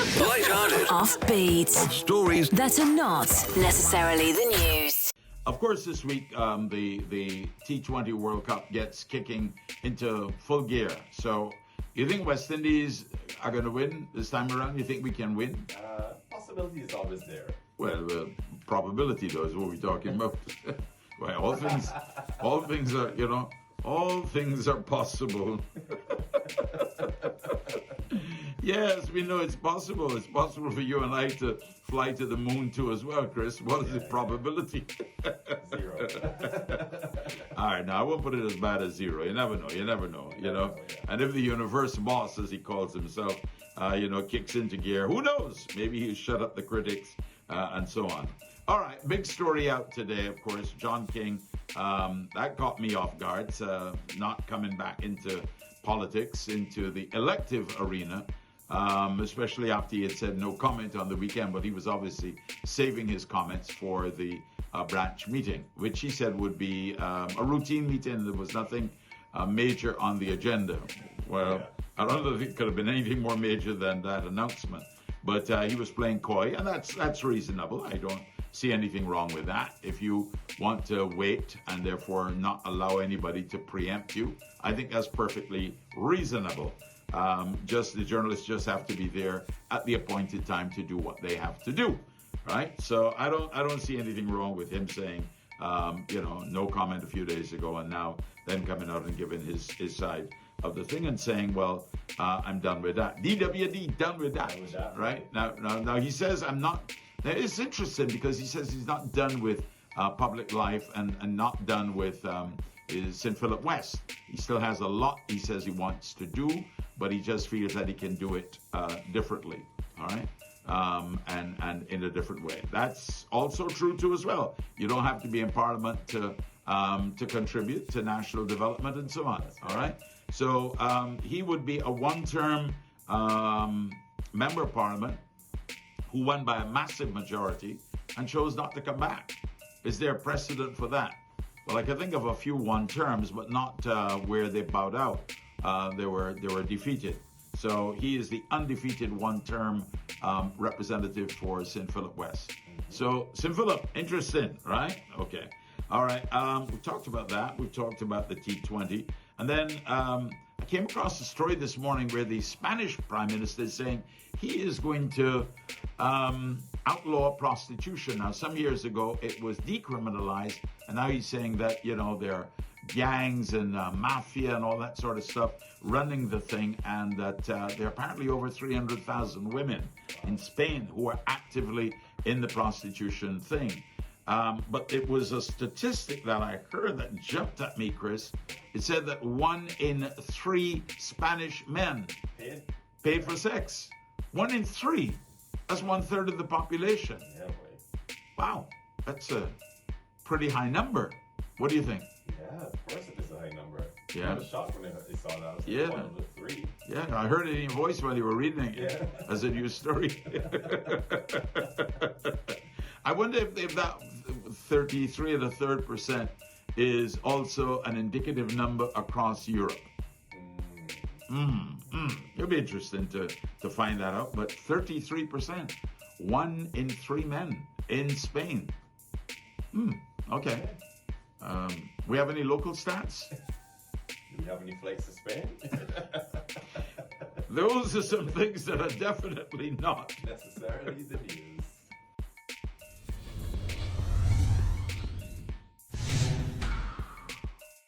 Light-hearted. Offbeat. Stories That are not necessarily the news. Of course, this week the T20 World Cup gets kicking into full gear. So, you think West Indies are going to win this time around? You think we can win? Possibility is always there. Well, probability though is what we're talking about. Well, all things are, all things are possible. Yes, we know it's possible. It's possible for you and I to fly to the moon too as well, Chris. What is the probability? 0. All right, now I won't put it as bad as 0. You never know, And if the universe boss, as he calls himself, kicks into gear, who knows? Maybe he'll shut up the critics and so on. All right, big story out today, of course. John King, that caught me off guard, not coming back into politics, into the elective arena. Especially after he had said no comment on the weekend, but he was obviously saving his comments for the branch meeting, which he said would be a routine meeting. There was nothing major on the agenda. Well, I don't know if it could have been anything more major than that announcement, but he was playing coy, and that's reasonable. I don't see anything wrong with that. If you want to wait and therefore not allow anybody to preempt you, I think that's perfectly reasonable. The journalists just have to be there at the appointed time to do what they have to do, right? So I don't see anything wrong with him saying, no comment a few days ago, and now then coming out and giving his side of the thing and saying, well, I'm done with that. DWD, done with that, right? Now he says I'm not. Now it's interesting because he says he's not done with public life and not done with St. Philip West. He still has a lot he says he wants to do, but he just feels that he can do it differently, all right? And in a different way. That's also true too as well. You don't have to be in Parliament to contribute to national development and so on, all right? So he would be a one-term member of Parliament who won by a massive majority and chose not to come back. Is there a precedent for that? Well, I can think of a few one-terms, but not where they bowed out. They were defeated. So he is the undefeated one-term representative for St. Philip West. So St. Philip, interesting, right? Okay. All right. We talked about that. We talked about the T20. And then I came across a story this morning where the Spanish Prime Minister is saying he is going to outlaw prostitution. Now, some years ago, it was decriminalized. And now he's saying that, there are gangs and mafia and all that sort of stuff running the thing, and that there are apparently over 300,000 women in Spain who are actively in the prostitution thing. But it was a statistic that I heard that jumped at me, Chris. It said that 1 in 3 Spanish men paid for sex. 1 in 3. That's 1/3 of the population. Yeah, boy. Wow, that's a pretty high number. What do you think? Yeah, of course it is a high number. Yeah. I was shocked when I saw that. I was Yeah. 1 of the 3. Yeah, I heard it in your voice while you were reading it as a news story. I wonder if that 33 and a third % is also an indicative number across Europe. It'll be interesting to find that out. But 33%, 1 in 3 men in Spain. Okay. We have any local stats? Do we have any flights to Spain? Those are some things that are definitely not Necessarily the news.